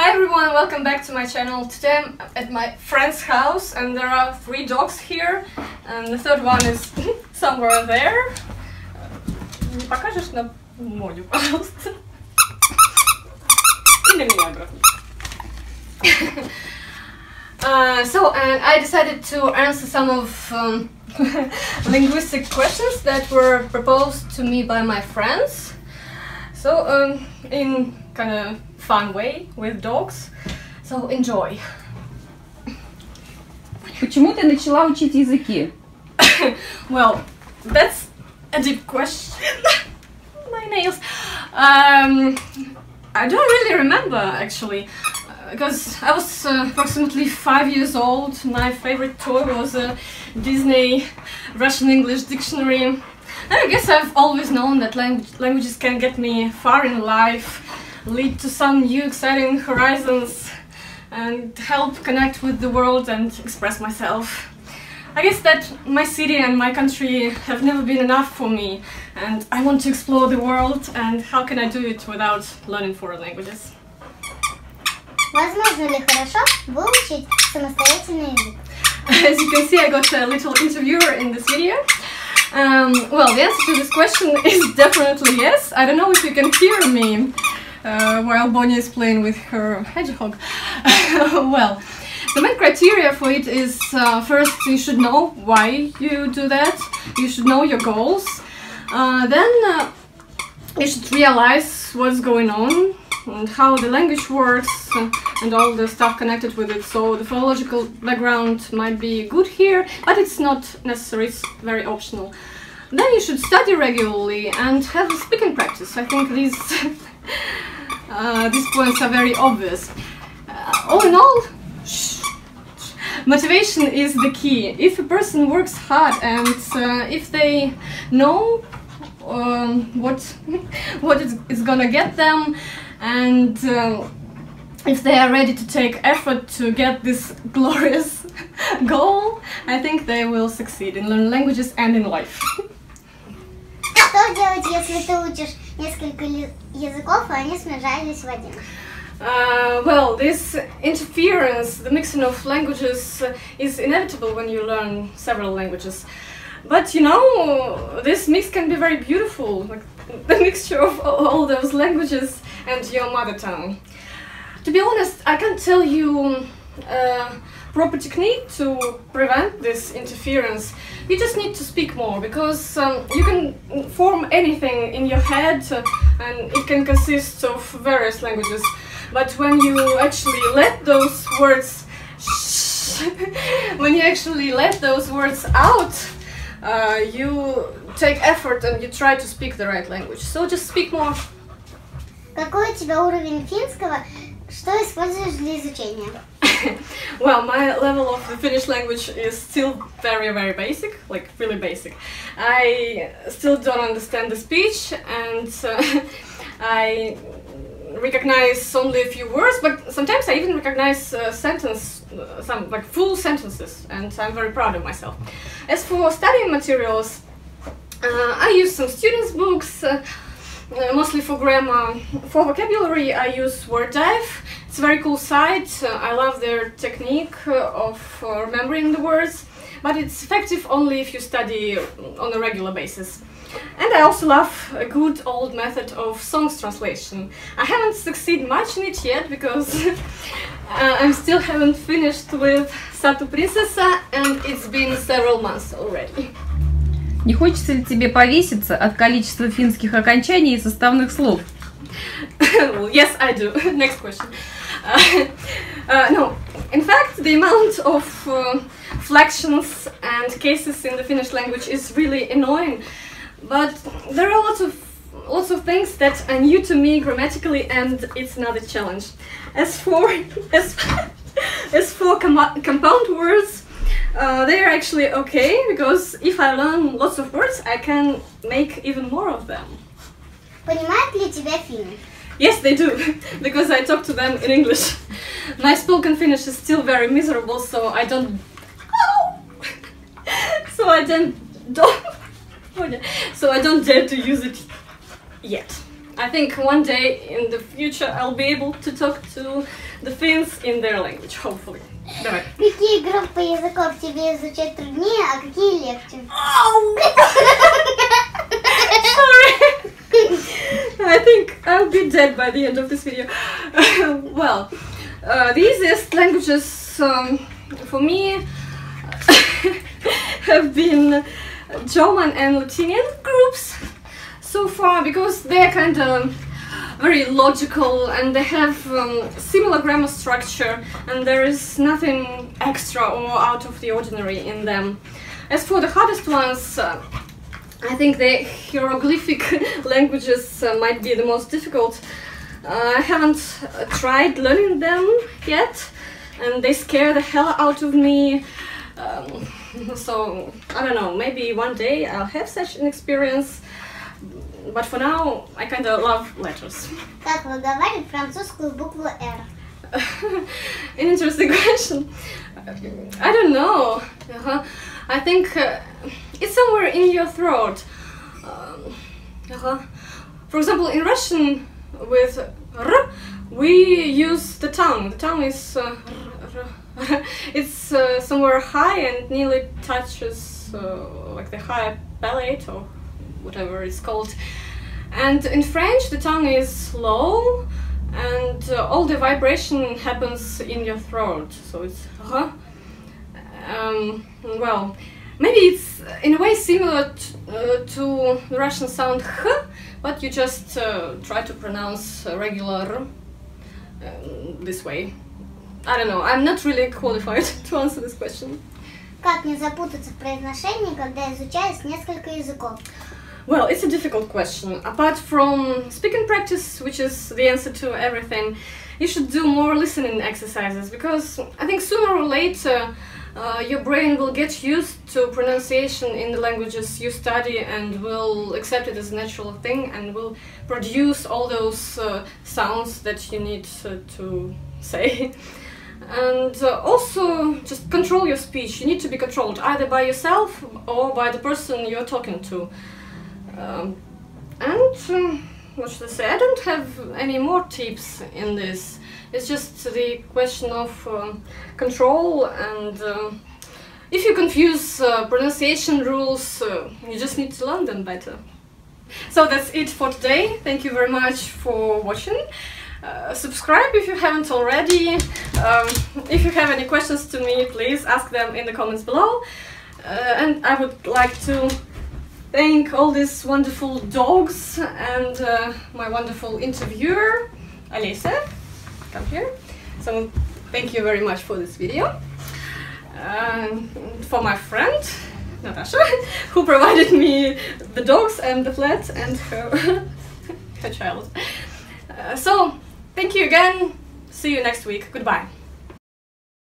Hi everyone, welcome back to my channel. Today I'm at my friend's house and there are 3 dogs here and the third one is somewhere there. Не покажешь на моде, пожалуйста? И на меня обратно. And I decided to answer some of linguistic questions that were proposed to me by my friends. So in kind of fun way with dogs. So enjoy. Почему ты начала учить языки? Well, that's a deep question. My nails. I don't really remember actually, because I was approximately 5 years old. My favorite toy was a Disney Russian-English dictionary. And I guess I've always known that languages can get me far in life, lead to some new exciting horizons, and help connect with the world and express myself. I guess that my city and my country have never been enough for me, and I want to explore the world, and how can I do it without learning foreign languages? Возможно ли хорошо выучить самостоятельный язык? As you can see, I got a little interviewer in this video. Well, the answer to this question is definitely yes. I don't know if you can hear me while Bonnie is playing with her hedgehog. Well, the main criteria for it is first you should know why you do that. You should know your goals. Then you should realize what's going on and how the language works and all the stuff connected with it. So the philological background might be good here, but it's not necessary, it's very optional. Then you should study regularly and have a speaking practice. I think these points are very obvious. All in all, motivation is the key. If a person works hard and if they know what is gonna get them, and if they are ready to take effort to get this glorious goal, I think they will succeed in learning languages and in life. Что делать, если ты учишь несколько языков, и они смежались в один? Well, this interference, the mixing of languages, is inevitable when you learn several languages. But you know, this mix can be very beautiful, like the mixture of all those languages and your mother tongue. To be honest, I can't tell you a proper technique to prevent this interference. You just need to speak more, because you can form anything in your head and it can consist of various languages. But when you actually let those words out, you take effort and you try to speak the right language. So just speak more. Какой у тебя уровень финского? Что используешь для изучения? Well, my level of the Finnish language is still very, very basic, like really basic. I still don't understand the speech and I recognize only a few words, but sometimes I even recognize some like full sentences, and I'm very proud of myself. As for studying materials, I use some students' books, mostly for grammar. For vocabulary, I use Word Dive. It's a very cool site. I love their technique of remembering the words, but it's effective only if you study on a regular basis. And I also love a good old method of songs translation. I haven't succeeded much in it yet because I still haven't finished with Satu Princesa, and it's been several months already. Не хочется ли тебе повеситься от количества финских окончаний и составных слов? Well, yes, I do. Next question. No, in fact, the amount of flexions and cases in the Finnish language is really annoying. But there are lots of things that are new to me grammatically, and it's another challenge. As for compound words, they are actually okay, because if I learn lots of words, I can make even more of them. Понимают ли тебя финны? Yes, they do, because I talk to them in English. My spoken Finnish is still very miserable, so I don't dare to use it yet. I think one day in the future I'll be able to talk to the Finns in their language, hopefully. Давай. Какие группы языков тебе изучать труднее, а какие легче? Sorry. I think I'll be dead by the end of this video. Well, the easiest languages for me have been German and Latinian groups so far, because they're kind of very logical and they have similar grammar structure and there is nothing extra or out of the ordinary in them. As for the hardest ones, I think the hieroglyphic languages might be the most difficult. I haven't tried learning them yet and they scare the hell out of me. So, I don't know, maybe one day I'll have such an experience. But for now, I kind of love letters. Как выговаривать французскую букву R? An interesting question. I don't know. I think it's somewhere in your throat. For example, in Russian, with R, we use the tongue. The tongue is it's somewhere high and nearly touches like the higher palate or whatever it's called. And in French the tongue is low and all the vibration happens in your throat, so it's well, maybe it's in a way similar to the Russian sound h, but you just try to pronounce regular this way. I don't know, I'm not really qualified to answer this question. Как не запутаться в произношении, когда изучаешь несколько языков? Well, it's a difficult question. Apart from speaking practice, which is the answer to everything, you should do more listening exercises, because I think sooner or later your brain will get used to pronunciation in the languages you study and will accept it as a natural thing and will produce all those sounds that you need to say. And also just control your speech. You need to be controlled either by yourself or by the person you're talking to. What should I say? I don't have any more tips in this. It's just the question of control, and if you confuse pronunciation rules, you just need to learn them better. So that's it for today. Thank you very much for watching. Subscribe if you haven't already. If you have any questions to me, please ask them in the comments below. And I would like to thank all these wonderful dogs and my wonderful interviewer, Alena. Come here. So thank you very much for this video. For my friend, Natasha, who provided me the dogs and the flat and her, her child. So thank you again. See you next week. Goodbye.